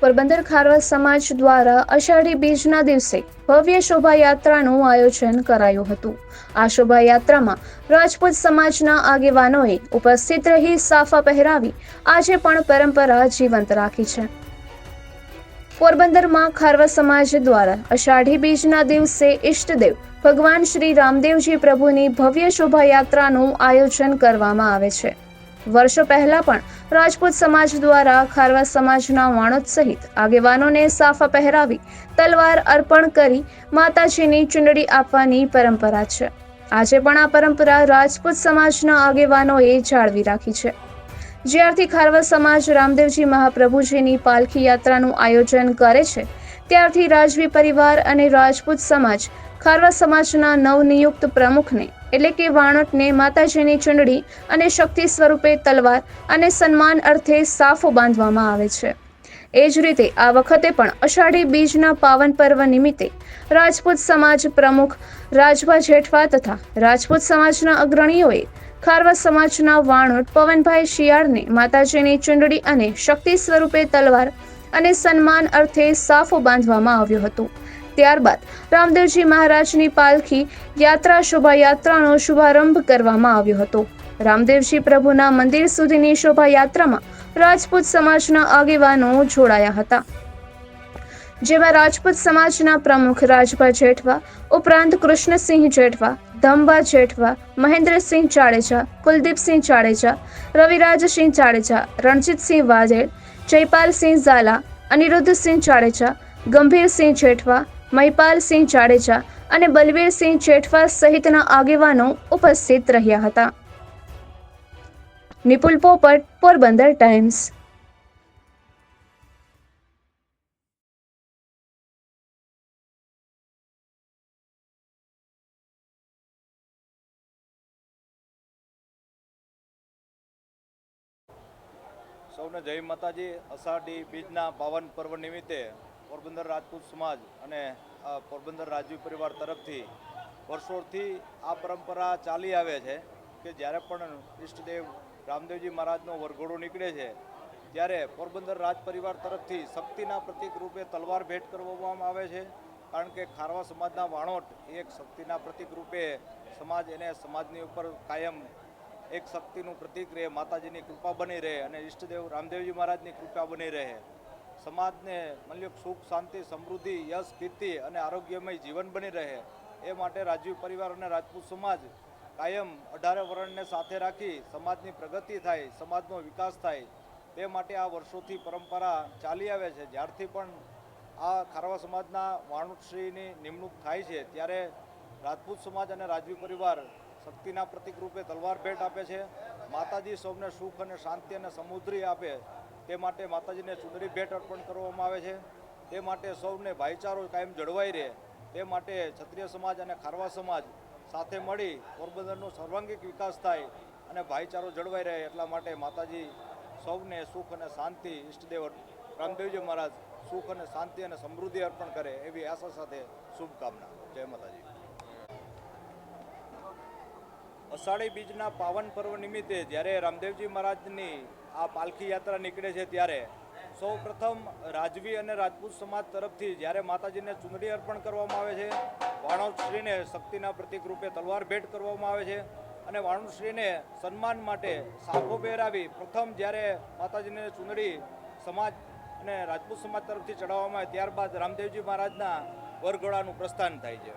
પોરબંદર ખારવા સમાજ દ્વારા અષાઢી બીજના દિવસે ભવ્ય શોભાયાત્રાનું આયોજન કરાયું હતું। આ શોભાયાત્રામાં રાજપૂત સમાજના આગેવાનોએ ઉપસ્થિત રહી સાફા પહેરાવી આજે પણ પરંપરા જીવંત રાખી છે। પોરબંદરમાં ખારવા સમાજ દ્વારા અષાઢી બીજના દિવસે ઈષ્ટદેવ ભગવાન શ્રી રામદેવજી પ્રભુની ભવ્ય શોભાયાત્રાનું આયોજન કરવામાં આવે છે। વર્ષો પહેલા પણ રાજપૂત સમાજ દ્વારા ખારવા સમાજના વાણોદ સહિત આગેવાનોને સાફા પહેરાવી તલવાર અર્પણ કરી માતાજીની ચુંદડી આપવાની પરંપરા છે। આજે પણ આ પરંપરા રાજપૂત સમાજના આગેવાનોએ જાળવી રાખી છે। જ્યારથી ખારવા સમાજ રામદેવજી મહાપ્રભુજીની પાલખી યાત્રાનું આયોજન કરે છે ત્યારથી રાજવી પરિવાર અને રાજપૂત સમાજ ખારવા સમાજના નવનિયુક્ત પ્રમુખને એટલે કે વાણોટને માતાજીની ચુંદડી અને શક્તિ સ્વરૂપે તલવાર અને સન્માન અર્થે સાફો બાંધવામાં આવે છે। એ જ રીતે આ વખતે પણ અષાઢી બીજના પાવન પર્વ નિમિત્તે રાજપૂત સમાજ પ્રમુખ રાજભા જેઠવા તથા રાજપૂત સમાજના અગ્રણીઓએ ખારવા સમાજના વાણોટ પવનભાઈ શિયાળને માતાજીની ચુંદડી અને શક્તિ સ્વરૂપે તલવાર અને સન્માન અર્થે સાફો બાંધવામાં આવ્યો હતો। ત્યારબાદ રામદેવજી મહારાજની પાલખી યાત્રા શોભાયાત્રાનો શુભારંભ કરવામાં આવ્યો હતો। રામદેવજી પ્રભુના મંદિર સુધીની શોભાયાત્રામાં રાજપૂત સમાજના આગેવાનો જોડાયા હતા, જેમાં રાજપૂત સમાજના પ્રમુખ રાજભા જેઠવા ઉપરાંત કૃષ્ણસિંહ જેઠવા, ધમબા જેઠવા, મહેન્દ્રસિંહ જાડેજા, કુલદીપસિંહ જાડેજા, રવિરાજસિંહ જાડેજા, રણજીતસિંહ વાઘેલ, જયપાલસિંહ ઝાલા, અનિરુદ્ધસિંહ જાડેજા, ગંભીરસિંહ જેઠવા, મહિપાલસિંહ જાડેજા અને બલવીરસિંહ જેઠવા સહિતના આગેવાનો ઉપસ્થિત રહ્યા હતા। નિપુલ પોપટ, પોરબંદર ટાઈમ્સ। સૌને જય માતાજી। અષાઢી બીજના પાવન પર્વ નિમિત્તે પોરબંદર રાજપૂત સમાજ અને પોરબંદર રાજવી પરિવાર તરફથી વર્ષોથી આ પરંપરા ચાલી આવે છે કે જ્યારે પણ ઈષ્ટદેવ રામદેવજી મહારાજનો વરઘોડો નીકળે છે ત્યારે પોરબંદર રાજ પરિવાર તરફથી શક્તિના પ્રતીક રૂપે તલવાર ભેટ કરવામાં આવે છે। કારણ કે ખારવા સમાજના વાણોટ એક શક્તિના પ્રતીક રૂપે સમાજ એને સમાજની ઉપર કાયમ એક શક્તિનું પ્રતીક રહે, માતાજીની કૃપા બની રહે અને ઈષ્ટદેવ રામદેવજી મહારાજની કૃપા બની રહે, સમાજને મતલબ સુખ શાંતિ સમૃદ્ધિ યશ કીર્તિ અને આરોગ્યમય જીવન બની રહે એ માટે રાજવી પરિવાર અને રાજપૂત સમાજ કાયમ 18 વર્ણને સાથે રાખી સમાજની પ્રગતિ થાય, સમાજનો વિકાસ થાય તે માટે આ વર્ષોથી પરંપરા ચાલી આવે છે। જ્યારથી પણ આ ખારવા સમાજના વાણોટશ્રીની નિમણૂક થાય છે ત્યારે રાજપૂત સમાજ અને રાજવી પરિવાર શક્તિના પ્રતીક રૂપે તલવાર ભેટ આપે છે। માતાજી સૌને સુખ અને શાંતિ અને સમૃદ્ધિ આપે તે માટે માતાજીને ચુંદડી ભેટ અર્પણ કરવામાં આવે છે। તે માટે સૌને ભાઈચારો કાયમ જળવાઈ રહે તે માટે ક્ષત્રિય સમાજ અને ખારવા સમાજ સાથે મળી પોરબંદરનો સર્વાંગીક વિકાસ થાય અને ભાઈચારો જળવાઈ રહે એટલા માટે માતાજી સૌને સુખ અને શાંતિ, ઈષ્ટદેવ રામદેવજી મહારાજ સુખ અને શાંતિ અને સમૃદ્ધિ અર્પણ કરે એવી આશા સાથે શુભકામના। જય માતાજી। અષાઢી બીજના પાવન પર્વ નિમિત્તે જ્યારે રામદેવજી મહારાજની આ પાલખી યાત્રા નીકળે છે ત્યારે સૌ પ્રથમ રાજવી અને રાજપૂત સમાજ તરફથી જ્યારે માતાજીને ચુંદડી અર્પણ કરવામાં આવે છે, વાણોટશ્રીને શક્તિના પ્રતીક રૂપે તલવાર ભેટ કરવામાં આવે છે અને વાણોટશ્રીને સન્માન માટે સાફો પહેરાવી પ્રથમ જ્યારે માતાજીને ચુંદડી સમાજ અને રાજપૂત સમાજ તરફથી ચડાવવામાં આવે ત્યારબાદ રામદેવજી મહારાજના વરઘોડાનું પ્રસ્થાન થાય છે।